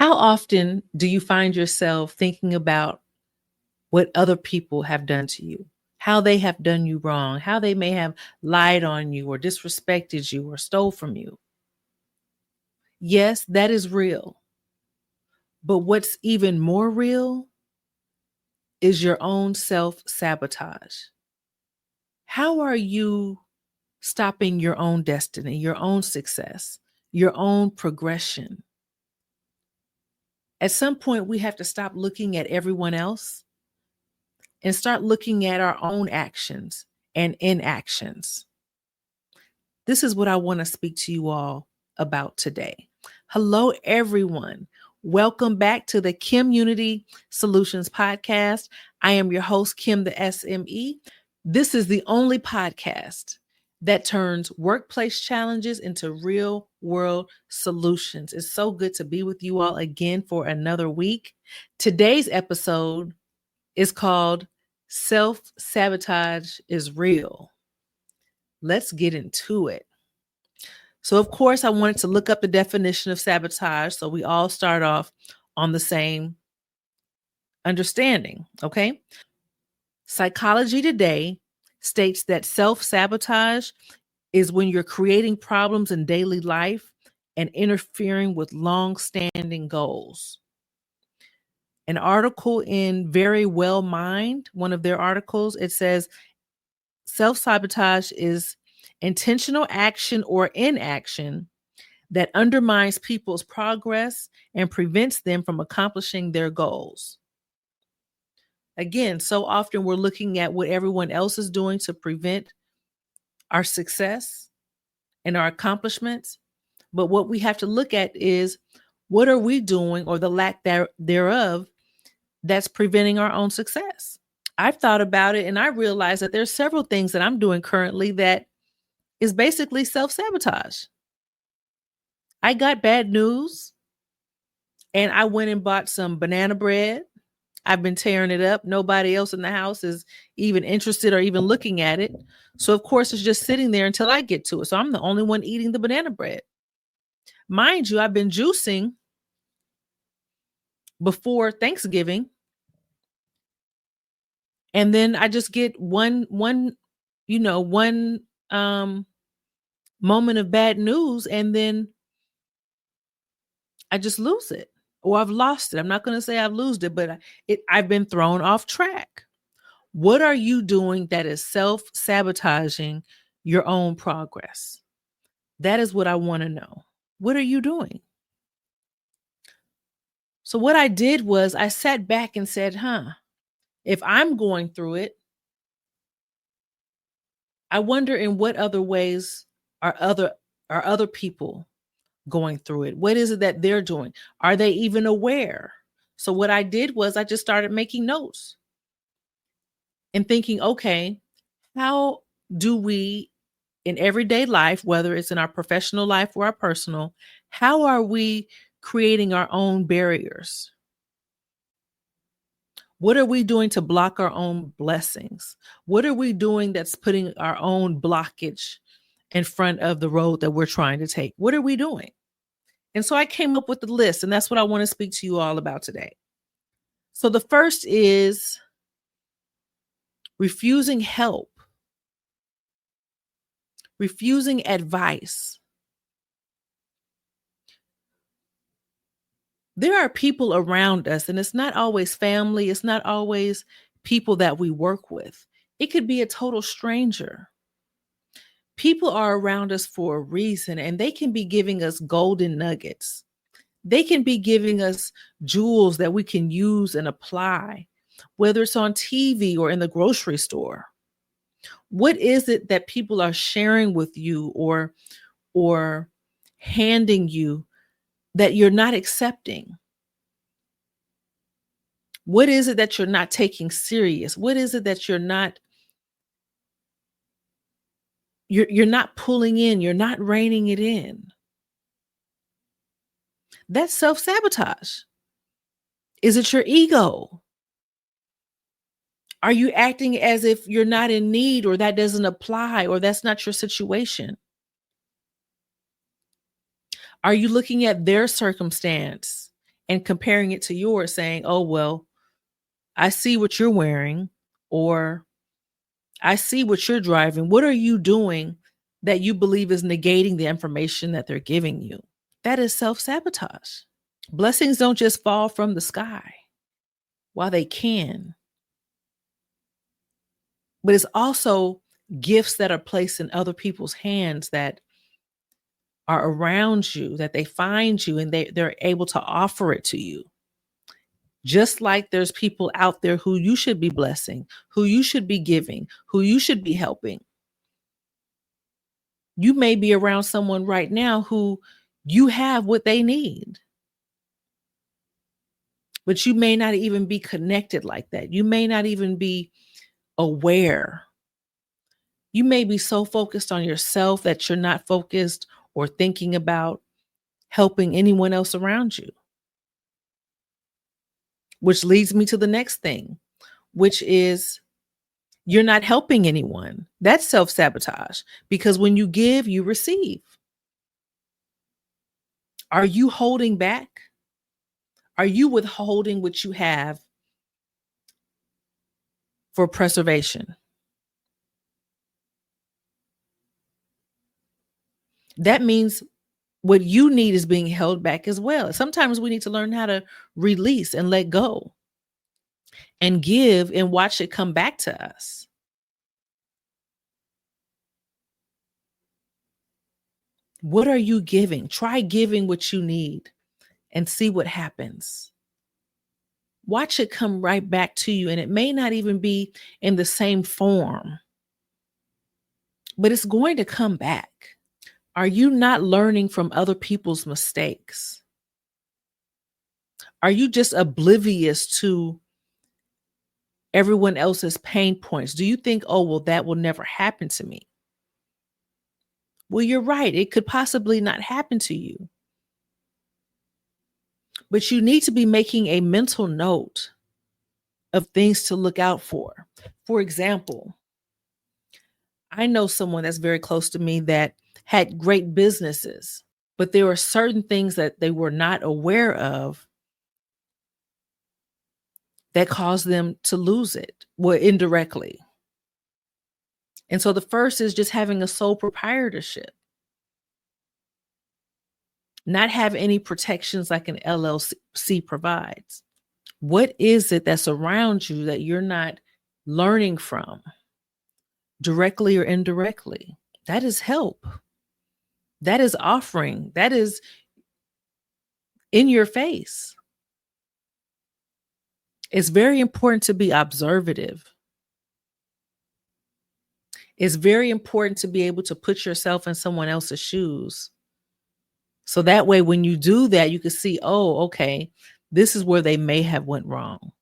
How often do you find yourself thinking about what other people have done to you, how they have done you wrong, how they may have lied on you or disrespected you or stole from you? Yes, that is real. But what's even more real is your own self-sabotage. How are you stopping your own destiny, your own success, your own progression? At some point, we have to stop looking at everyone else and start looking at our own actions and inactions. This is what I want to speak to you all about today. Hello, everyone. Welcome back to the KimUnity Soulutions Podcast. I am your host, Kim the SME. This is the only podcast that turns workplace challenges into real world solutions. It's so good to be with you all again for another week. Today's episode is called Self-Sabotage is Real. Let's get into it. So, of course, I wanted to look up the definition of sabotage so we all start off on the same understanding, okay? Psychology Today states that self-sabotage is when you're creating problems in daily life and interfering with long-standing goals. An article in Very Well Mind, one of their articles, it says self-sabotage is intentional action or inaction that undermines people's progress and prevents them from accomplishing their goals. Again, so often we're looking at what everyone else is doing to prevent our success and our accomplishments. But what we have to look at is what are we doing, or the lack thereof, that's preventing our own success. I've thought about it and I realized that there's several things that I'm doing currently that is basically self-sabotage. I got bad news and I went and bought some banana bread. I've been tearing it up. Nobody else in the house is even interested or even looking at it. So of course it's just sitting there until I get to it. So I'm the only one eating the banana bread. Mind you, I've been juicing before Thanksgiving. And then I just get one moment of bad news, and then I just lose it, or I've lost it. I'm not going to say I've lost it, but I've been thrown off track. What are you doing that is self-sabotaging your own progress? That is what I want to know. What are you doing? So what I did was I sat back and said, if I'm going through it, I wonder in what other ways are other people going through it? What is it that they're doing? Are they even aware? So what I did was I just started making notes and thinking, okay, how do we in everyday life, whether it's in our professional life or our personal, how are we creating our own barriers? What are we doing to block our own blessings? What are we doing that's putting our own blockage in front of the road that we're trying to take? What are we doing? And so I came up with the list, and that's what I want to speak to you all about today. So the first is refusing help, refusing advice. There are people around us, and it's not always family. It's not always people that we work with. It could be a total stranger. People are around us for a reason, and they can be giving us golden nuggets. They can be giving us jewels that we can use and apply, whether it's on TV or in the grocery store. What is it that people are sharing with you or handing you that you're not accepting? What is it that you're not taking serious? What is it that you're not pulling in, you're not reining it in? That's self-sabotage. Is it your ego? Are you acting as if you're not in need, or that doesn't apply, or that's not your situation? Are you looking at their circumstance and comparing it to yours, saying, oh, well, I see what you're wearing, or I see what you're driving. What are you doing that you believe is negating the information that they're giving you? That is self-sabotage. Blessings don't just fall from the sky. While they can, but it's also gifts that are placed in other people's hands that are around you, that they find you and they're able to offer it to you. Just like there's people out there who you should be blessing, who you should be giving, who you should be helping. You may be around someone right now who you have what they need, but you may not even be connected like that. You may not even be aware. You may be so focused on yourself that you're not focused or thinking about helping anyone else around you. Which leads me to the next thing, which is you're not helping anyone. That's self-sabotage, because when you give, you receive. Are you holding back? Are you withholding what you have for preservation? That means what you need is being held back as well. Sometimes we need to learn how to release and let go and give and watch it come back to us. What are you giving? Try giving what you need and see what happens. Watch it come right back to you. And it may not even be in the same form, but it's going to come back. Are you not learning from other people's mistakes? Are you just oblivious to everyone else's pain points? Do you think, oh, well, that will never happen to me? Well, you're right. It could possibly not happen to you. But you need to be making a mental note of things to look out for. For example, I know someone that's very close to me that had great businesses, but there were certain things that they were not aware of that caused them to lose it, well, indirectly. And so the first is just having a sole proprietorship, not have any protections like an LLC provides. What is it that's around you that you're not learning from, directly or indirectly? That is help. That is offering. That is in your face. It's very important to be observative. It's very important to be able to put yourself in someone else's shoes. So that way, when you do that, you can see, oh, okay, this is where they may have went wrong.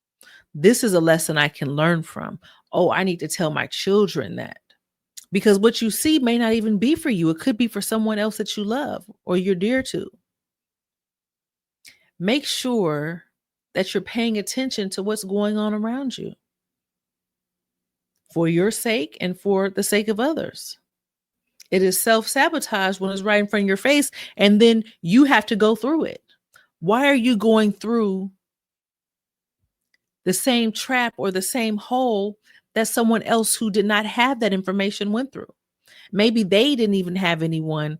This is a lesson I can learn from. Oh, I need to tell my children that. Because what you see may not even be for you. It could be for someone else that you love or you're dear to. Make sure that you're paying attention to what's going on around you for your sake and for the sake of others. It is self-sabotage when it's right in front of your face, and then you have to go through it. Why are you going through the same trap or the same hole that someone else who did not have that information went through? Maybe they didn't even have anyone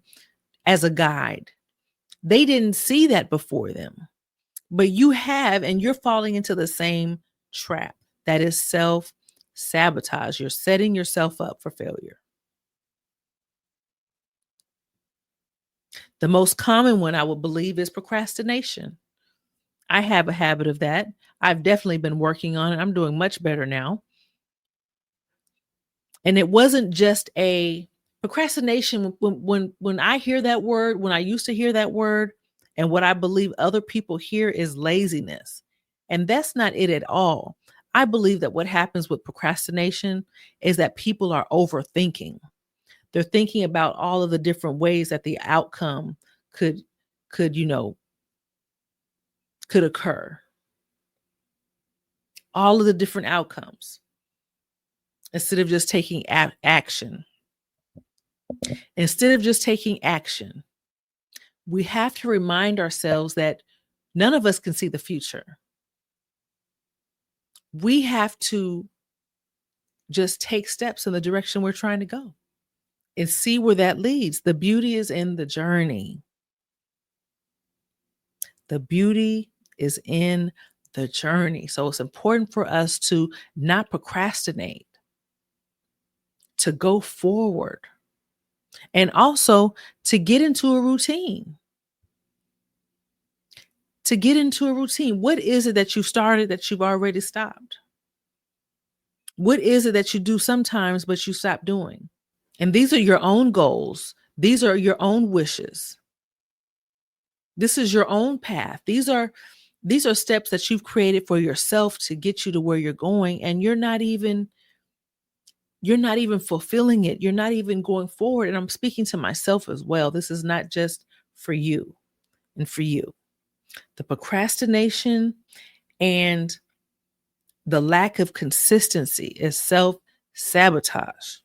as a guide. They didn't see that before them, but you have, and you're falling into the same trap. That is self-sabotage. You're setting yourself up for failure. The most common one, I would believe, is procrastination. I have a habit of that. I've definitely been working on it. I'm doing much better now. And it wasn't just a procrastination. When I hear that word, when I used to hear that word, and what I believe other people hear is laziness. And that's not it at all. I believe that what happens with procrastination is that people are overthinking. They're thinking about all of the different ways that the outcome could occur. All of the different outcomes, instead of just taking action. Instead of just taking action, we have to remind ourselves that None of us can see the future. We have to just take steps in the direction we're trying to go and see where that leads. The beauty is in the journey. The beauty is in the journey. So it's important for us to not procrastinate, to go forward, and also to get into a routine. To get into a routine. What is it that you started that you've already stopped? What is it that you do sometimes but you stop doing? And these are your own goals. These are your own wishes. This is your own path. These are steps that you've created for yourself to get you to where you're going, and you're not even fulfilling it. You're not even going forward. And I'm speaking to myself as well. This is not just for you and for you. The procrastination and the lack of consistency is self-sabotage.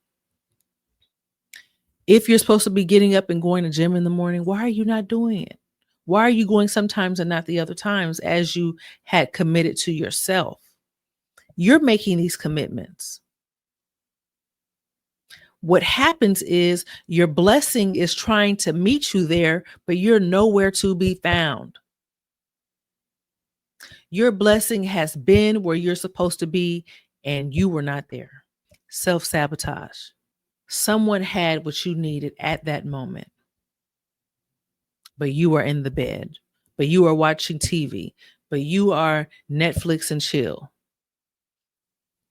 If you're supposed to be getting up and going to gym in the morning, why are you not doing it? Why are you going sometimes and not the other times as you had committed to yourself? You're making these commitments. What happens is your blessing is trying to meet you there, but you're nowhere to be found. Your blessing has been where you're supposed to be, and you were not there. Self-sabotage. Someone had what you needed at that moment, but you are in the bed, but you are watching TV, but you are Netflix and chill.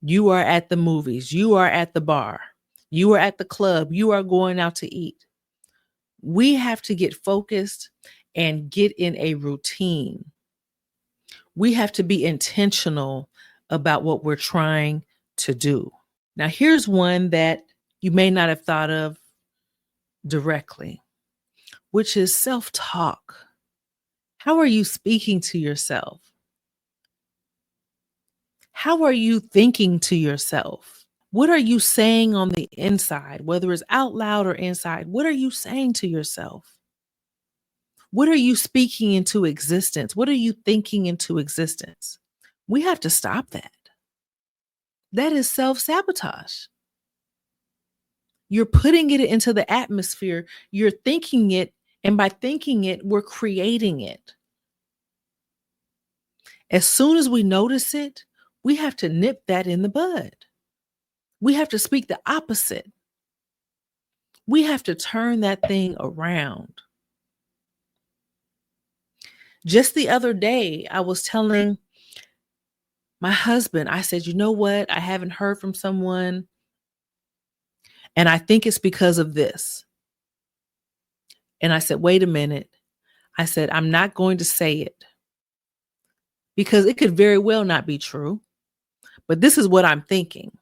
You are at the movies. You are at the bar. You are at the club. You are going out to eat. We have to get focused and get in a routine. We have to be intentional about what we're trying to do. Now, here's one that you may not have thought of directly, which is self-talk. How are you speaking to yourself? How are you thinking to yourself? What are you saying on the inside, whether it's out loud or inside? What are you saying to yourself? What are you speaking into existence? What are you thinking into existence? We have to stop that. That is self-sabotage. You're putting it into the atmosphere. You're thinking it, and by thinking it, we're creating it. As soon as we notice it, we have to nip that in the bud. We have to speak the opposite. We have to turn that thing around. Just the other day, I was telling my husband, I said, you know what? I haven't heard from someone, and I think it's because of this. And I said, wait a minute. I said, I'm not going to say it because it could very well not be true, but this is what I'm thinking.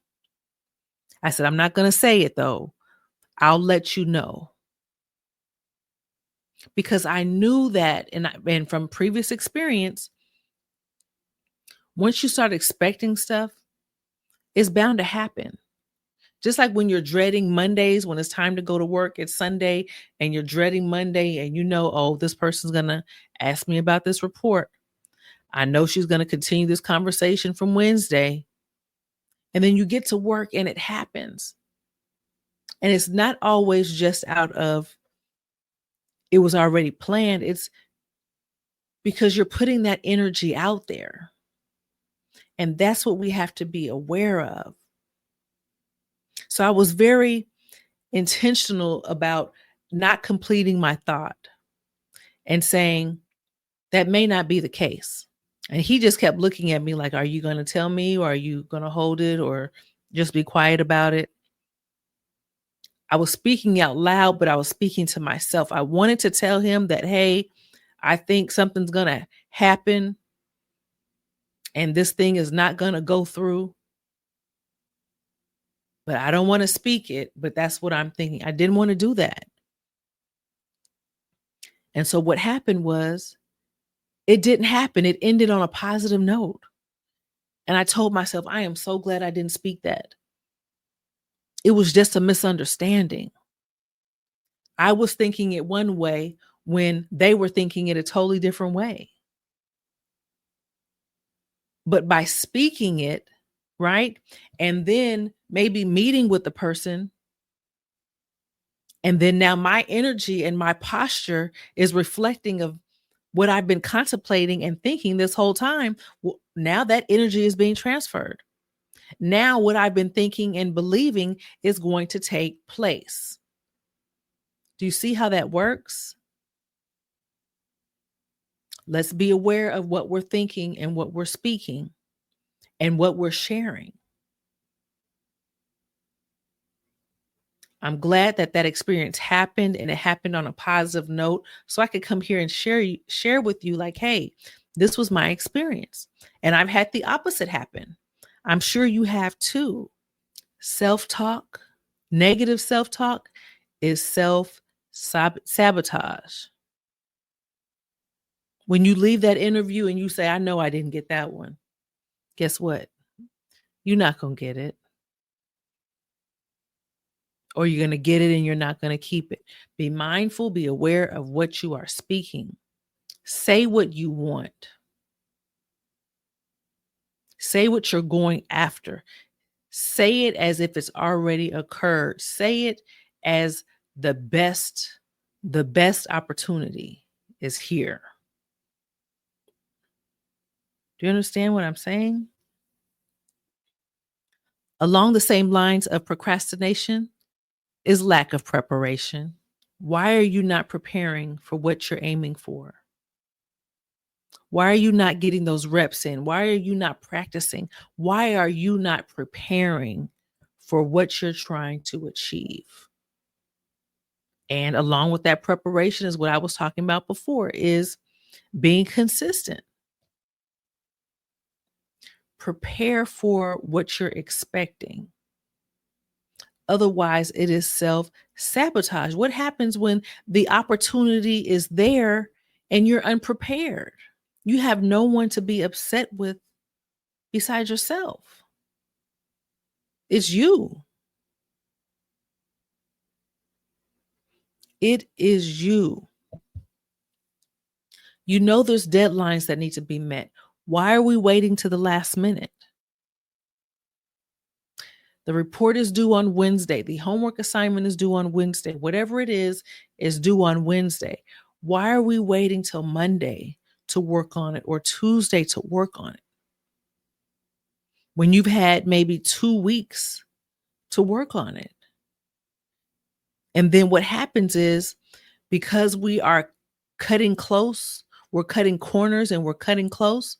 I said, I'm not going to say it though. I'll let you know. Because I knew that, and from previous experience, once you start expecting stuff, it's bound to happen. Just like when you're dreading Mondays, when it's time to go to work, it's Sunday, and you're dreading Monday, and you know, oh, this person's going to ask me about this report. I know she's going to continue this conversation from Wednesday. And then you get to work and it happens. And it's not always just out of, it was already planned. It's because you're putting that energy out there. And that's what we have to be aware of. So I was very intentional about not completing my thought and saying that may not be the case. And he just kept looking at me like, are you going to tell me, or are you going to hold it, or just be quiet about it? I was speaking out loud, but I was speaking to myself. I wanted to tell him that, hey, I think something's going to happen and this thing is not going to go through. But I don't want to speak it, but that's what I'm thinking. I didn't want to do that. And so what happened was, it didn't happen. It ended on a positive note. And I told myself, I am so glad I didn't speak that. It was just a misunderstanding. I was thinking it one way when they were thinking it a totally different way. But by speaking it, right? And then maybe meeting with the person, and then now my energy and my posture is reflecting of what I've been contemplating and thinking this whole time. Well, now that energy is being transferred. Now what I've been thinking and believing is going to take place. Do you see how that works? Let's be aware of what we're thinking and what we're speaking and what we're sharing. I'm glad that that experience happened, and it happened on a positive note, so I could come here and share with you like, hey, this was my experience. And I've had the opposite happen. I'm sure you have too. Self-talk, negative self-talk is self-sabotage. When you leave that interview and you say, I know I didn't get that one, guess what? You're not going to get it. Or you're going to get it and you're not going to keep it. Be mindful, be aware of what you are speaking. Say what you want. Say what you're going after. Say it as if it's already occurred. Say it as the best opportunity is here. Do you understand what I'm saying? Along the same lines of procrastination is lack of preparation. Why are you not preparing for what you're aiming for? Why are you not getting those reps in? Why are you not practicing? Why are you not preparing for what you're trying to achieve? And along with that preparation is what I was talking about before, is being consistent. Prepare for what you're expecting. Otherwise, it is self-sabotage. What happens when the opportunity is there and you're unprepared? You have no one to be upset with besides yourself. It's you. It is you. You know there's deadlines that need to be met. Why are we waiting to the last minute? The report is due on Wednesday. The homework assignment is due on Wednesday. Whatever it is due on Wednesday. Why are we waiting till Monday to work on it or Tuesday to work on it? When you've had maybe 2 weeks to work on it. And then what happens is, because we are cutting close, we're cutting corners and we're cutting close,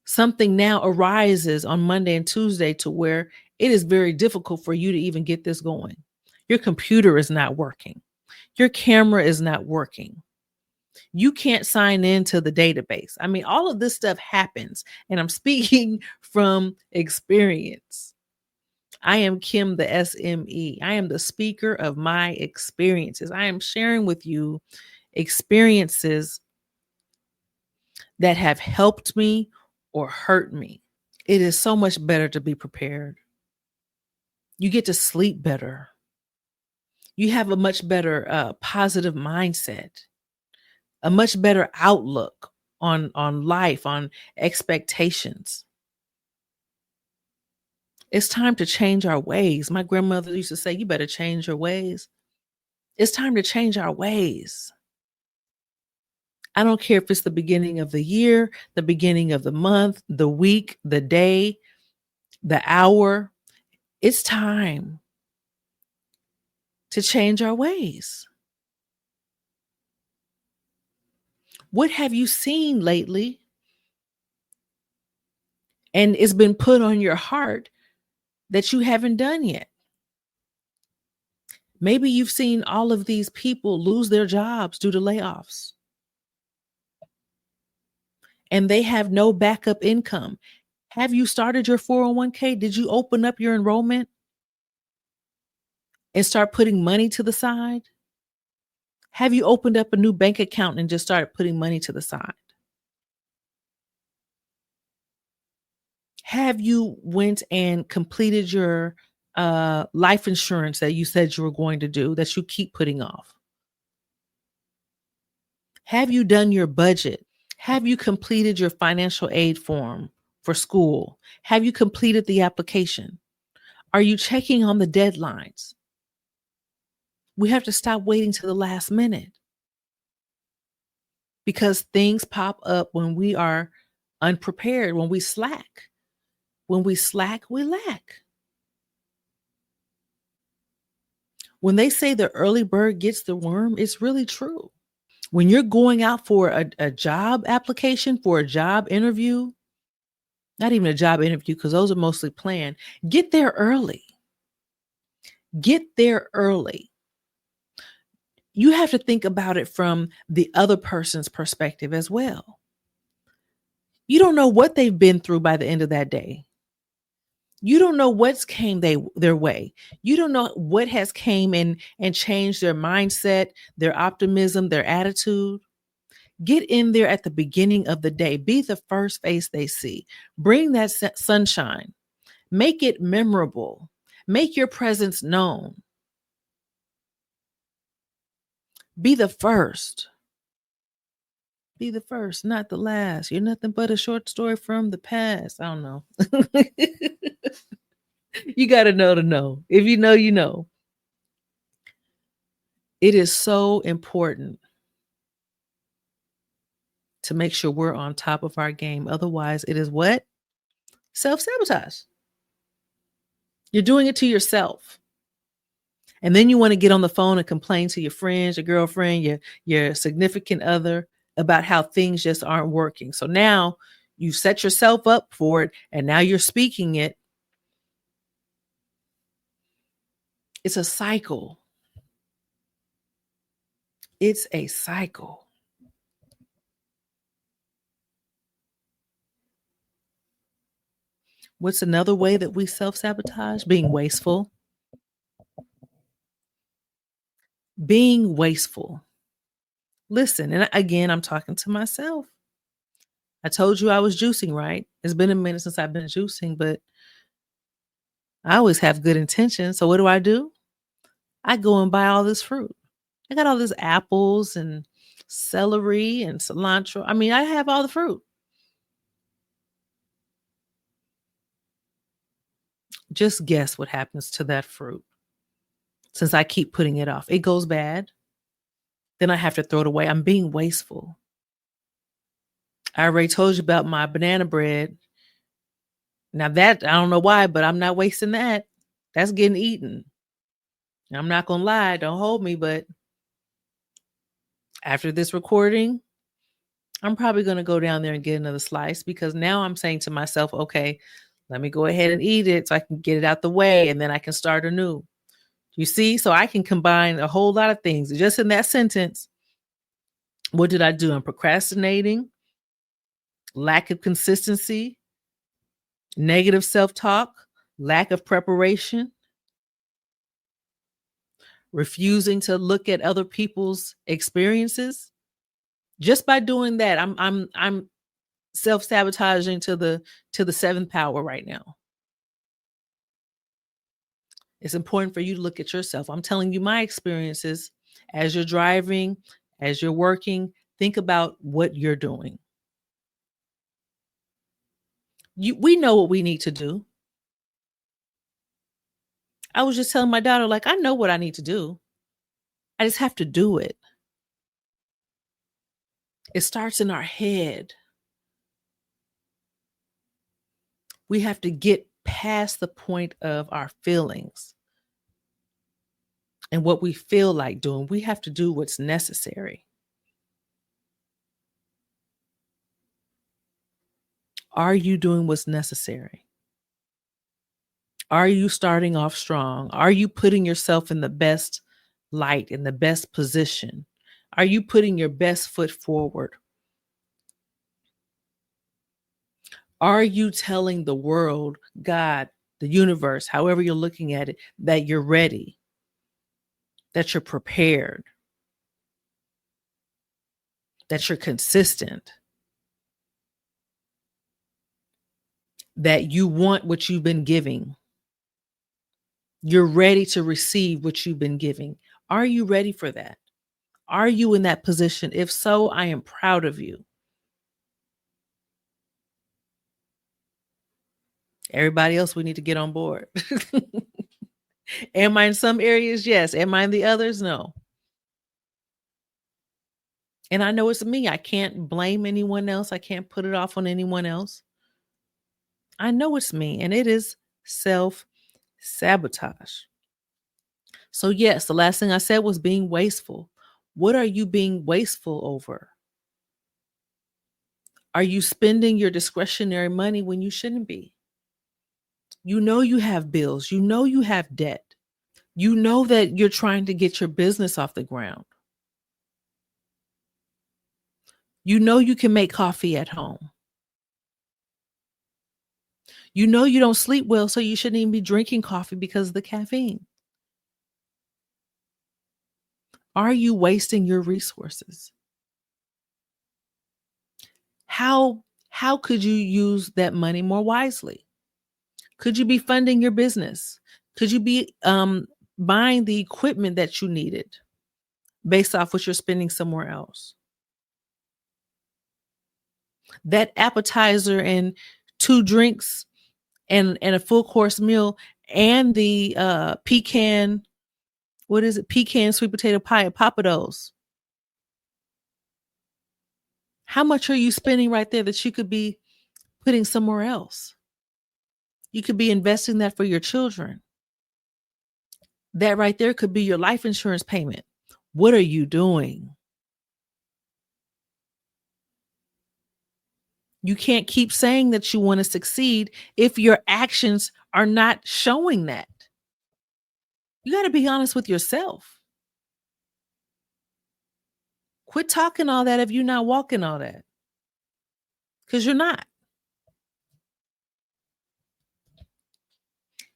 something now arises on Monday and Tuesday to where it is very difficult for you to even get this going. Your computer is not working. Your camera is not working. You can't sign into the database. I mean, all of this stuff happens, and I'm speaking from experience. I am Kim the SME. I am the speaker of my experiences. I am sharing with you experiences that have helped me or hurt me. It is so much better to be prepared. You get to sleep better. You have a much better positive mindset, a much better outlook on life, on expectations. It's time to change our ways. My grandmother used to say, you better change your ways. It's time to change our ways. I don't care if it's the beginning of the year, the beginning of the month, the week, the day, the hour. It's time to change our ways. What have you seen lately? And it's been put on your heart that you haven't done yet. Maybe you've seen all of these people lose their jobs due to layoffs. And they have no backup income. Have you started your 401k? Did you open up your enrollment and start putting money to the side? Have you opened up a new bank account and just started putting money to the side? Have you went and completed your life insurance that you said you were going to do that you keep putting off? Have you done your budget? Have you completed your financial aid form for school? Have you completed the application? Are you checking on the deadlines? We have to stop waiting to the last minute because things pop up when we are unprepared, when we slack. When we slack, we lack. When they say the early bird gets the worm, it's really true. When you're going out for a job application, for a job interview, not even a job interview, because those are mostly planned, get there early. Get there early. You have to think about it from the other person's perspective as well. You don't know what they've been through by the end of that day. You don't know what's came their way. You don't know what has came in and changed their mindset, their optimism, their attitude. Get in there at the beginning of the day. Be the first face they see. Bring that sunshine. Make it memorable. Make your presence known. Be the first. Be the first, not the last. You're nothing but a short story from the past. I don't know. You got to know. If you know, you know. It is so important to make sure we're on top of our game. Otherwise, it is what? Self-sabotage. You're doing it to yourself. And then you want to get on the phone and complain to your friends, your girlfriend, your significant other about how things just aren't working. So now you set yourself up for it, and now you're speaking it. It's a cycle. It's a cycle. What's another way that we self-sabotage? Being wasteful. Being wasteful. Listen, and again, I'm talking to myself. I told you I was juicing, right? It's been a minute since I've been juicing, but I always have good intentions. So what do? I go and buy all this fruit. I got all these apples and celery and cilantro. I mean, I have all the fruit. Just guess what happens to that fruit since I keep putting it off. It goes bad. Then I have to throw it away. I'm being wasteful. I already told you about my banana bread. Now that, I don't know why, but I'm not wasting that. That's getting eaten. I'm not going to lie. Don't hold me, but after this recording, I'm probably going to go down there and get another slice because now I'm saying to myself, okay, let me go ahead and eat it so I can get it out the way and then I can start anew. You see, so I can combine a whole lot of things just in that sentence. What did I do? I'm procrastinating, lack of consistency, negative self-talk, lack of preparation, refusing to look at other people's experiences. Just by doing that, I'm self-sabotaging to the seventh power right now. It's important for you to look at yourself. I'm telling you my experiences as you're driving, as you're working. Think about what you're doing. We know what we need to do. I was just telling my daughter, like, I know what I need to do. I just have to do it. It starts in our head. We have to get past the point of our feelings and what we feel like doing. We have to do what's necessary. Are you doing what's necessary? Are you starting off strong? Are you putting yourself in the best light, in the best position? Are you putting your best foot forward? Are you telling the world, God, the universe, however you're looking at it, that you're ready, that you're prepared, that you're consistent, that you want what you've been giving? You're ready to receive what you've been giving. Are you ready for that? Are you in that position? If so, I am proud of you. Everybody else, we need to get on board. Am I in some areas? Yes. Am I in the others? No. And I know it's me. I can't blame anyone else. I can't put it off on anyone else. I know it's me, and it is self-sabotage. So, yes, the last thing I said was being wasteful. What are you being wasteful over? Are you spending your discretionary money when you shouldn't be? You know you have bills. You know you have debt. You know that you're trying to get your business off the ground. You know you can make coffee at home. You know you don't sleep well, so you shouldn't even be drinking coffee because of the caffeine. Are you wasting your resources? How could you use that money more wisely? Could you be funding your business? Could you be buying the equipment that you needed based off what you're spending somewhere else? That appetizer and 2 drinks and a full course meal and the pecan, what is it? Pecan sweet potato pie at Papados. How much are you spending right there that you could be putting somewhere else? You could be investing that for your children. That right there could be your life insurance payment. What are you doing? You can't keep saying that you want to succeed if your actions are not showing that. You got to be honest with yourself. Quit talking all that if you're not walking all that, because you're not.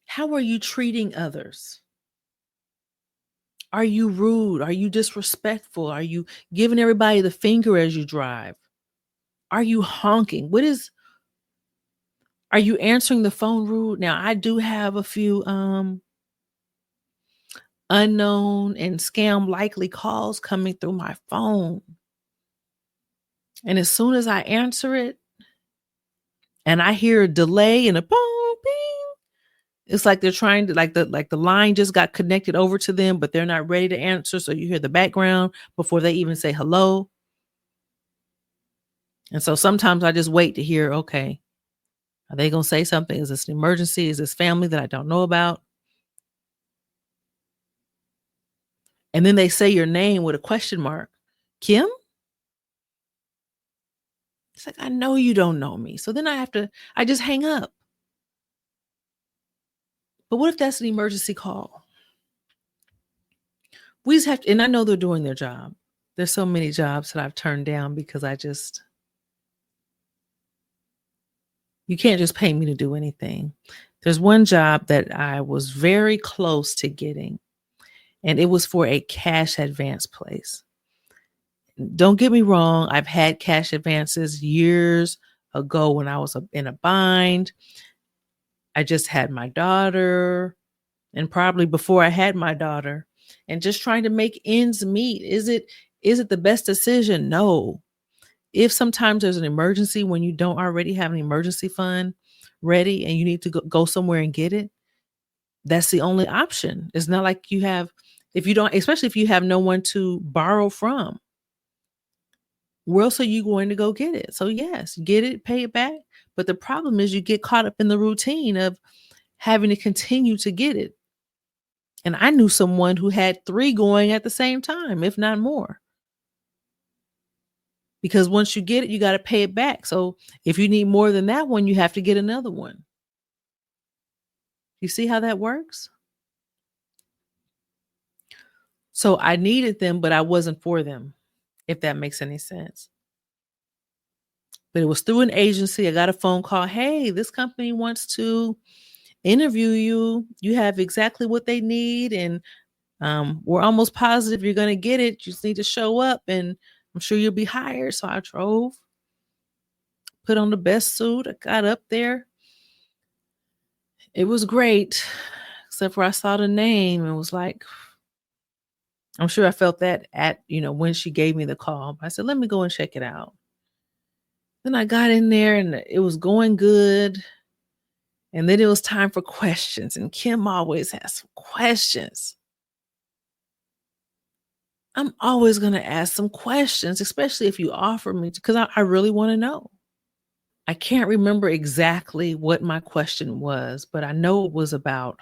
How are you treating others? Are you rude? Are you disrespectful? Are you giving everybody the finger as you drive? Are you honking? Are you answering the phone rude? Now, I do have a few unknown and scam likely calls coming through my phone. And as soon as I answer it and I hear a delay and a boom, bing, it's like they're trying to like the line just got connected over to them, but they're not ready to answer. So you hear the background before they even say hello. And so sometimes I just wait to hear, okay, are they going to say something? Is this an emergency? Is this family that I don't know about? And then they say your name with a question mark. Kim? It's like, I know you don't know me. So then I just hang up. But what if that's an emergency call? We just have to, and I know they're doing their job. There's so many jobs that I've turned down because you can't just pay me to do anything. There's one job that I was very close to getting, and it was for a cash advance place. Don't get me wrong. I've had cash advances years ago when I was in a bind. I just had my daughter, and probably before I had my daughter, and just trying to make ends meet. Is it the best decision? No. If sometimes there's an emergency when you don't already have an emergency fund ready and you need to go somewhere and get it, that's the only option. It's not like you have, if you don't, especially if you have no one to borrow from, where else are you going to go get it? So yes, get it, pay it back. But the problem is you get caught up in the routine of having to continue to get it. And I knew someone who had 3 going at the same time, if not more. Because once you get it, you got to pay it back. So if you need more than that one, you have to get another one. You see how that works? So I needed them, but I wasn't for them, if that makes any sense. But it was through an agency. I got a phone call. Hey, this company wants to interview you. You have exactly what they need. And we're almost positive you're going to get it. You just need to show up and I'm sure you'll be hired. So I drove, put on the best suit. I got up there. It was great, except for I saw the name and was like, I'm sure I felt that when she gave me the call. I said, let me go and check it out. Then I got in there and it was going good. And then it was time for questions. And Kim always has some questions. I'm always going to ask some questions, especially if you offer me to, because I really want to know. I can't remember exactly what my question was, but I know it was about,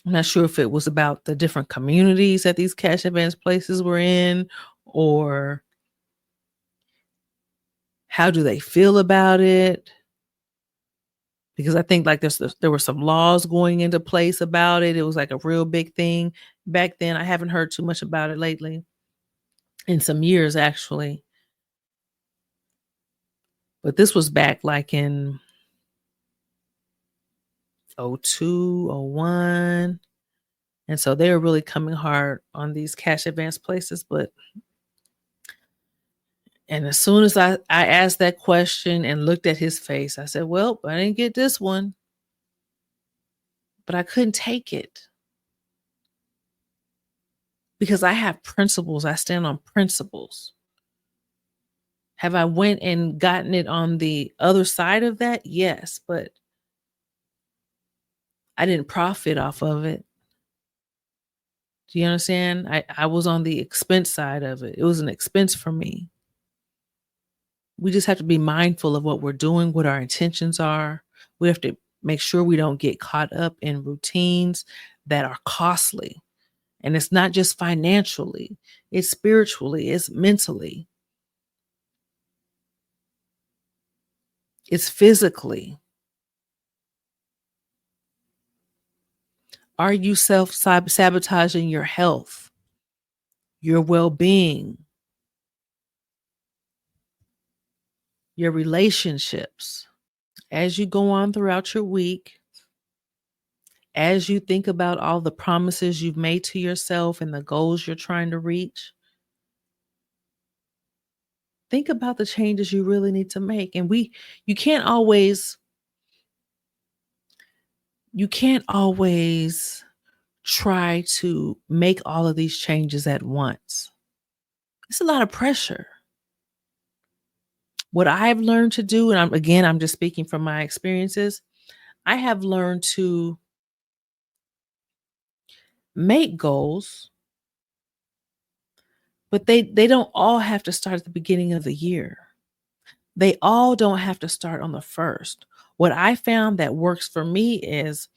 I'm not sure if it was about the different communities that these cash advance places were in, or how do they feel about it? Because I think like there were some laws going into place about it. It was like a real big thing back then. I haven't heard too much about it lately, in some years actually. But this was back like in 02, 01. And so they were really coming hard on these cash advance places. And as soon as I asked that question and looked at his face, I said, well, I didn't get this one. But I couldn't take it because I have principles. I stand on principles. Have I went and gotten it on the other side of that? Yes, but I didn't profit off of it. Do you understand? I was on the expense side of it. It was an expense for me. We just have to be mindful of what we're doing, what our intentions are. We have to make sure we don't get caught up in routines that are costly. And it's not just financially, it's spiritually, it's mentally, it's physically. Are you self-sabotaging your health, your well-being, your relationships? As you go on throughout your week, as you think about all the promises you've made to yourself and the goals you're trying to reach, think about the changes you really need to make. And you can't always try to make all of these changes at once. It's a lot of pressure. What I've learned to do, and I'm just speaking from my experiences, I have learned to make goals, but they don't all have to start at the beginning of the year. They all don't have to start on the first. What I found that works for me is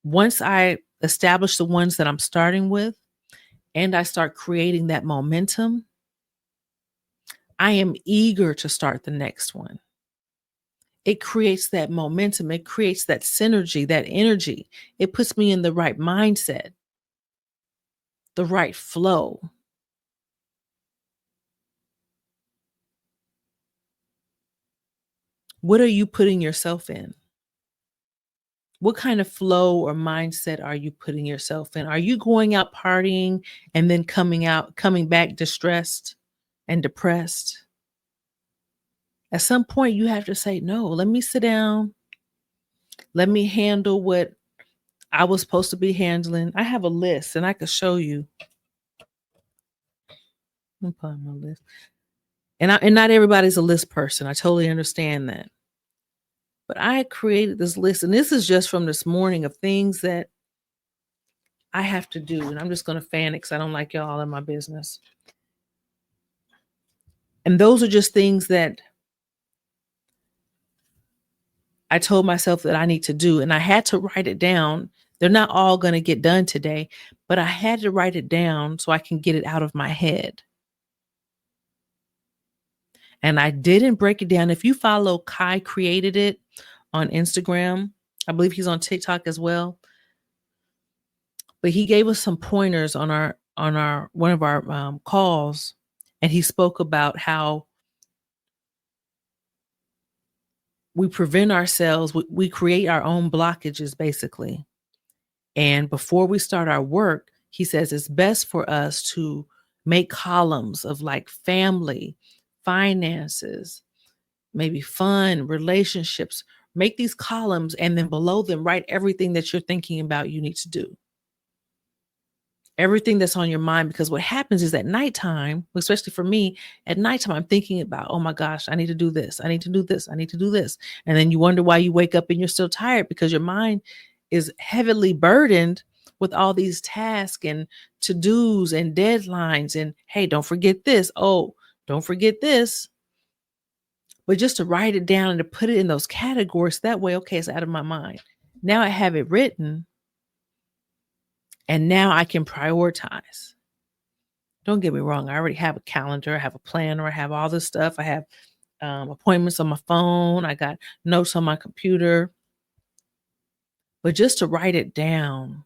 once I establish the ones that I'm starting with and I start creating that momentum, I am eager to start the next one. It creates that momentum. It creates that synergy, that energy. It puts me in the right mindset, the right flow. What are you putting yourself in? What kind of flow or mindset are you putting yourself in? Are you going out partying and then coming back distressed and depressed? At some point, you have to say, no, let me sit down. Let me handle what I was supposed to be handling. I have a list and I could show you. I'm putting my list. And not everybody's a list person. I totally understand that. But I created this list, and this is just from this morning of things that I have to do. And I'm just going to fan it because I don't like y'all all in my business. And those are just things that I told myself that I need to do. And I had to write it down. They're not all going to get done today, but I had to write it down so I can get it out of my head. And I didn't break it down. If you follow Kai Created It on Instagram, I believe he's on TikTok as well. But he gave us some pointers on one of our calls, and he spoke about how we prevent ourselves, we create our own blockages basically. And before we start our work, he says it's best for us to make columns of like family, finances, maybe fun, relationships. Make these columns and then below them write everything that you're thinking about you need to do. everything that's on your mind, because what happens is at nighttime, especially for me, at nighttime, I'm thinking about, oh my gosh, I need to do this. I need to do this. I need to do this. And then you wonder why you wake up and you're still tired, because your mind is heavily burdened with all these tasks and to-dos and deadlines. And hey, don't forget this. Oh, don't forget this. But just to write it down and to put it in those categories, that way, okay, it's out of my mind. Now I have it written, and now I can prioritize. Don't get me wrong. I already have a calendar. I have a planner. I have all this stuff. I have appointments on my phone. I got notes on my computer. But just to write it down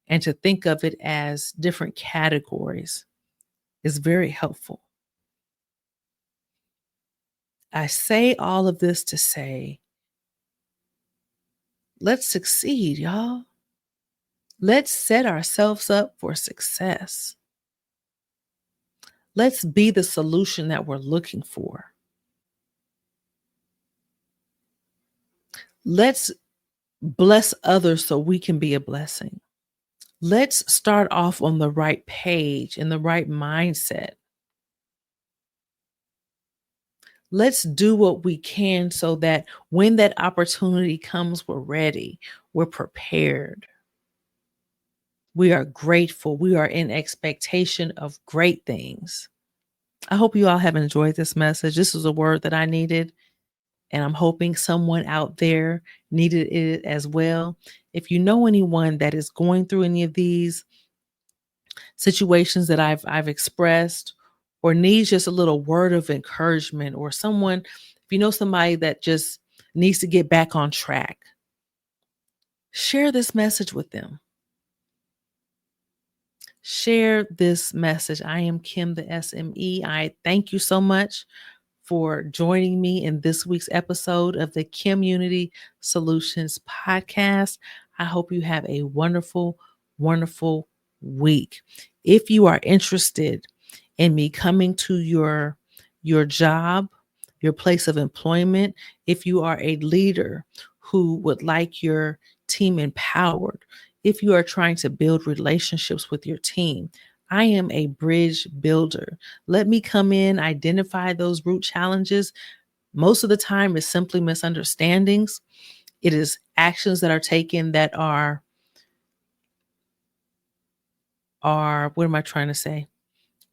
and to think of it as different categories is very helpful. I say all of this to say, let's succeed, y'all. Let's set ourselves up for success. Let's be the solution that we're looking for. Let's bless others so we can be a blessing. Let's start off on the right page, in the right mindset. Let's do what we can so that when that opportunity comes, we're ready, we're prepared. We are grateful. We are in expectation of great things. I hope you all have enjoyed this message. This was a word that I needed, and I'm hoping someone out there needed it as well. If you know anyone that is going through any of these situations that I've expressed, or needs just a little word of encouragement, or someone, if you know somebody that just needs to get back on track, share this message with them. Share this message. I am Kim the SME. I thank you so much for joining me in this week's episode of the KimUnity Soulutions Podcast. I hope you have a wonderful, wonderful week. If you are interested in me coming to your job, your place of employment, if you are a leader who would like your team empowered, if you are trying to build relationships with your team, I am a bridge builder. Let me come in, identify those root challenges. Most of the time, it's simply misunderstandings. It is actions that are taken that are what am I trying to say?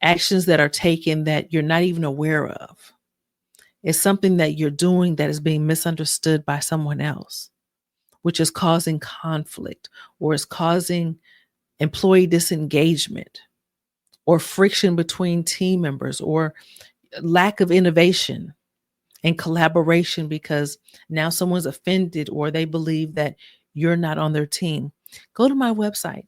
Actions that are taken that you're not even aware of. It's something that you're doing that is being misunderstood by someone else, which is causing conflict, or is causing employee disengagement, or friction between team members, or lack of innovation and collaboration because now someone's offended or they believe that you're not on their team. Go to my website,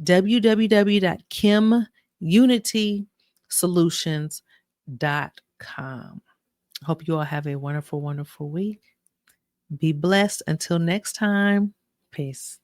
www.KimUnitySolutions.com. Hope you all have a wonderful, wonderful week. Be blessed. Until next time. Peace.